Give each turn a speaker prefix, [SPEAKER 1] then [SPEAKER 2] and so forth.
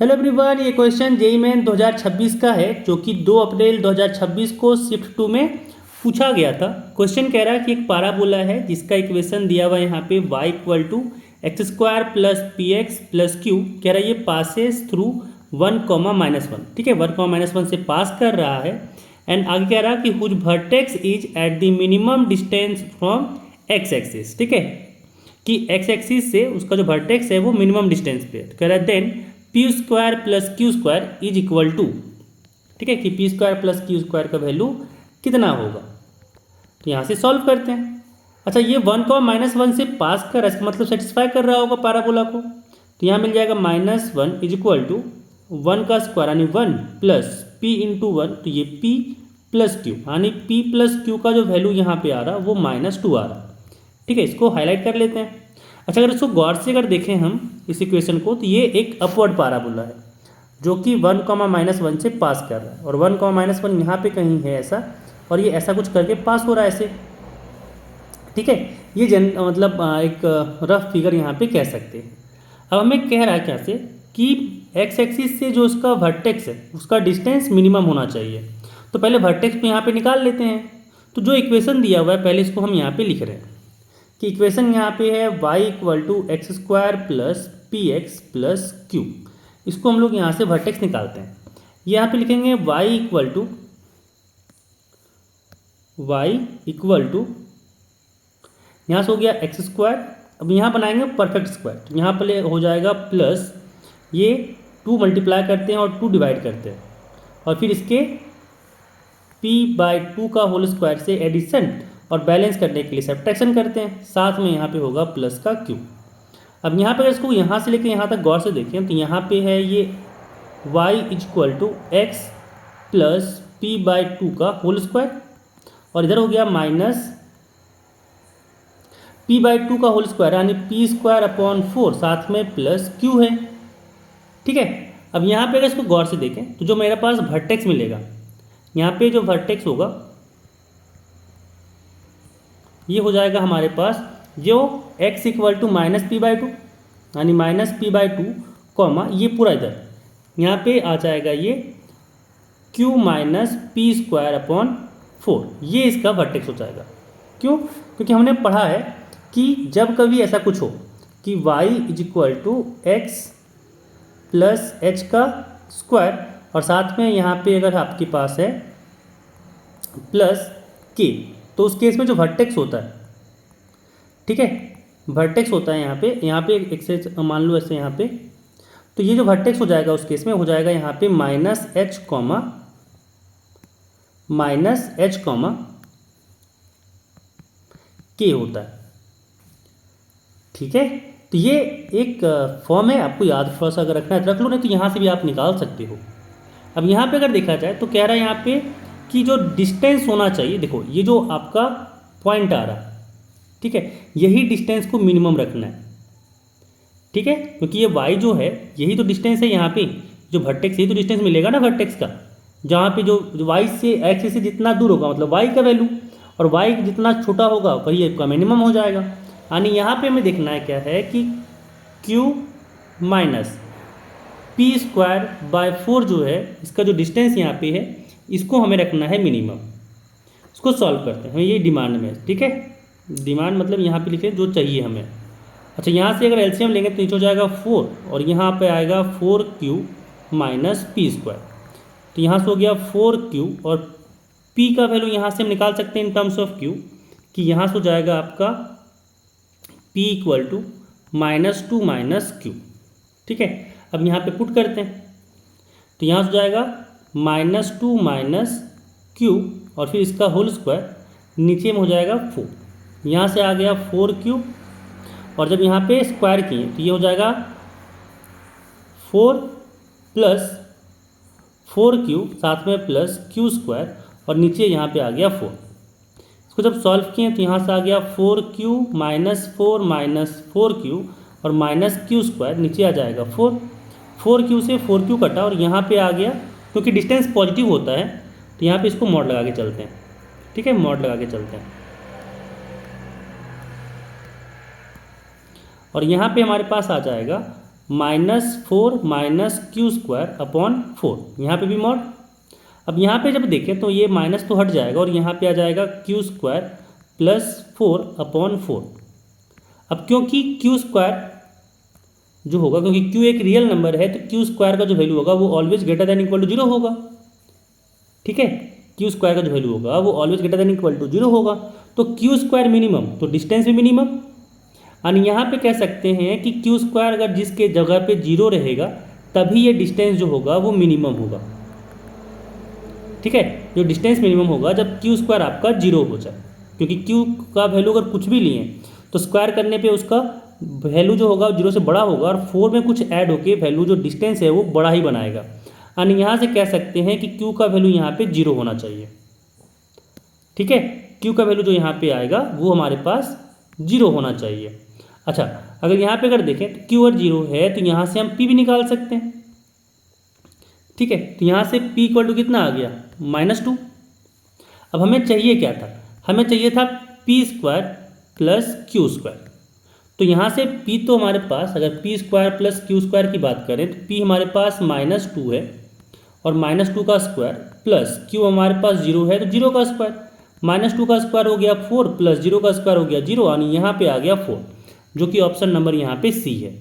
[SPEAKER 1] Hello everyone, ये question JEE main 2026 का है जो कि 2 अप्रैल 2026 को शिफ्ट 2 में पूछा गया था। क्वेश्चन कह रहा है कि एक पाराबोला है जिसका इक्वेशन दिया हुआ है यहाँ पे y equal to x square plus p x plus q. कह रहा है ये पासेस थ्रू 1 कॉमा -1, ठीक है, 1 कॉमा -1 से पास कर रहा है। एंड आगे कह रहा है कि whose vertex is at the minimum distance from x axis, ठीक है, कि एक्स एक्सिस से उसका जो वर्टेक्स है वो मिनिमम डिस्टेंस पे है। तो कह रहा है then p square plus q square is equal to, ठीक है, कि p square plus q square का वैल्यू कितना होगा। तो यहाँ से सॉल्व करते हैं। अच्छा, ये 1 को -1 से पास कर रहा है, इसका मतलब सेटिस्फाई कर रहा होगा पाराबोला को। तो यहाँ मिल जाएगा -1 इज इक्वल टू 1 का स्क्वायर यानी 1 प्लस पी इंटू 1, तो ये पी प्लस क्यू यानी पी प्लस क्यू का जो वैल्यू यहाँ पे आ रहा वो -2 आ रहा। ठीक है, इसको हाईलाइट कर लेते हैं। अच्छा, अगर इसको गौर से अगर देखें हम इस इक्वेशन को, तो ये एक अपवर्ड पाराबोला है जो कि 1 कॉमा -1 से पास कर रहा है, और 1 कॉमा -1 यहाँ पे कहीं है ऐसा, और ये ऐसा कुछ करके पास हो रहा है ऐसे। ठीक है, ये मतलब एक रफ फिगर यहाँ पे कह सकते हैं। अब हमें कह रहा है क्या से कि एक्स एक्सिस से जो उसका वर्टेक्स है उसका डिस्टेंस मिनिमम होना चाहिए। तो पहले वर्टेक्स पे यहाँ पे निकाल लेते हैं। तो जो इक्वेशन दिया हुआ है पहले इसको हम यहाँ पे लिख रहे हैं कि इक्वेशन यहाँ पे है y equal to x square plus p x plus q. इसको हम लोग यहाँ से वर्टेक्स निकालते हैं। यहाँ पे लिखेंगे y इक्वल टू यहाँ से हो गया एक्स स्क्वायर। अब यहाँ बनाएंगे परफेक्ट स्क्वायर, तो यहाँ पर हो जाएगा प्लस ये 2 मल्टीप्लाई करते हैं और 2 डिवाइड करते हैं, और फिर इसके p/2 का होल स्क्वायर से एडिशन और बैलेंस करने के लिए सब्ट्रैक्शन करते हैं। साथ में यहाँ पे होगा प्लस का क्यू। अब यहाँ पे अगर इसको यहाँ से लेकर यहाँ तक गौर से देखें तो यहाँ पे है ये y equal to x plus p/2 का होल स्क्वायर, और इधर हो गया माइनस p/2 का होल स्क्वायर यानी p²/4, साथ में प्लस q है। ठीक है, अब यहाँ पे अगर इसको गौर से देखें तो जो मेरे पास वर्टेक्स मिलेगा, यहाँ पे जो वर्टेक्स होगा ये हो जाएगा हमारे पास जो x इक्वल टू -p/2 यानी -p/2 कॉमा ये पूरा इधर यहाँ पे आ जाएगा ये q माइनस p²/4, ये इसका वर्टेक्स हो जाएगा। क्यों? क्योंकि हमने पढ़ा है कि जब कभी ऐसा कुछ हो कि y is equal to x plus h का स्क्वायर, और साथ में यहाँ पे अगर आपके पास है प्लस k, तो उस केस में जो वर्टेक्स होता है, ठीक है, वर्टेक्स होता है यहाँ पे एक से मान लो ऐसे यहाँ पे, तो ये जो वर्टेक्स हो जाएगा उस केस में हो जाएगा यहाँ पे -h कॉमा k होता है। ठीक है, तो ये एक फॉर्म है, आपको याद थोड़ा सा अगर रखना है तो रख लो, नहीं तो यहाँ से भी आप निकाल सकते हो। अब यहाँ पे अगर देखा जाए तो कह रहा है यहाँ पे कि जो डिस्टेंस होना चाहिए, देखो ये जो आपका पॉइंट आ रहा है, ठीक है, यही डिस्टेंस को मिनिमम रखना है। ठीक है, क्योंकि ये y जो है यही तो डिस्टेंस है, यहाँ पे जो वर्टेक्स, यही तो डिस्टेंस मिलेगा ना वर्टेक्स का, जहाँ पे जो y से x से जितना दूर होगा मतलब y का वैल्यू, और y जितना छोटा होगा वही आपका मिनिमम हो जाएगा। यानी यहाँ पे हमें देखना है क्या है कि q माइनस p²/4 जो है इसका जो डिस्टेंस यहाँ पे है इसको हमें रखना है मिनिमम। इसको सॉल्व करते हैं, हमें ये डिमांड में, ठीक है, डिमांड मतलब यहाँ पे लिखे जो चाहिए हमें। अच्छा, यहाँ से अगर एलसीएम लेंगे तो नीचे हो जाएगा 4, और यहाँ पे आएगा 4q माइनस p², तो यहाँ से हो गया 4q, और p का वैल्यू यहाँ से हम निकाल सकते हैं इन टर्म्स ऑफ q, कि यहाँ से हो जाएगा आपका p equal to -2 minus q। ठीक है, अब यहाँ पे पुट करते हैं तो यहाँ से हो जाएगा -2 माइनस q, और फिर इसका होल स्क्वायर, नीचे में हो जाएगा 4, यहाँ से आ गया 4q, और जब यहाँ पे स्क्वायर किए तो ये हो जाएगा 4 प्लस 4q साथ में प्लस q², और नीचे यहाँ पे आ गया 4। इसको जब सॉल्व किए तो यहाँ से आ गया 4q माइनस 4 माइनस 4q और माइनस q², नीचे आ जाएगा 4q से 4q कटा, और यहाँ पे आ गया, क्योंकि डिस्टेंस पॉजिटिव होता है तो यहाँ पे इसको मॉड लगा के चलते हैं। ठीक है, मॉड लगा के चलते हैं, और यहाँ पे हमारे पास आ जाएगा -4 माइनस क्यू स्क्वायर अपॉन 4, यहाँ पे भी मॉड। अब यहाँ पे जब देखें तो ये माइनस तो हट जाएगा और यहाँ पे आ जाएगा क्यू स्क्वायर प्लस 4 अपॉन 4। अब क्योंकि क्यू स्क्वायर जो होगा, क्योंकि क्यू एक रियल नंबर है, तो क्यू स्क्वायर का जो वैल्यू होगा वो always greater than equal to 0 होगा। ठीक है, क्यू स्क्वायर का जो वैल्यू होगा वो always greater than equal to 0 होगा। तो क्यू स्क्वायर मिनिमम, तो डिस्टेंस भी मिनिमम। और यहाँ पे कह सकते हैं कि क्यू स्क्वायर अगर जिसके जगह पे 0 रहेगा तभी ये डिस्टेंस जो होगा वो मिनिमम होगा। ठीक है, जो डिस्टेंस मिनिमम होगा जब क्यू स्क्वायर आपका 0 हो जाए, क्योंकि क्यू का वैल्यू अगर कुछ भी लिए तो स्क्वायर करने पे उसका वैल्यू जो होगा 0 से बड़ा होगा और 4 में कुछ ऐड होके वैल्यू जो डिस्टेंस है वो बड़ा ही बनाएगा। और यहाँ से कह सकते हैं कि क्यू का वैल्यू यहाँ पे 0 होना चाहिए। ठीक है, क्यू का वैल्यू जो यहाँ पे आएगा वो हमारे पास 0 होना चाहिए। अच्छा, अगर यहाँ पे अगर देखें तो क्यू और 0 है तो यहाँ से हम पी भी निकाल सकते हैं। ठीक है, तो यहाँ से पी इक्वल टू कितना आ गया, -2। अब हमें चाहिए क्या था, हमें चाहिए था P square plus q square. तो यहाँ से p तो हमारे पास, अगर P square plus q square की बात करें तो p हमारे पास -2 है और -2 का स्क्वायर प्लस q हमारे पास 0 है तो 0 का स्क्वायर, -2 का स्क्वायर हो गया 4 प्लस 0 का स्क्वायर हो गया 0, यानी यहाँ पे आ गया 4, जो कि ऑप्शन नंबर यहाँ पे सी है।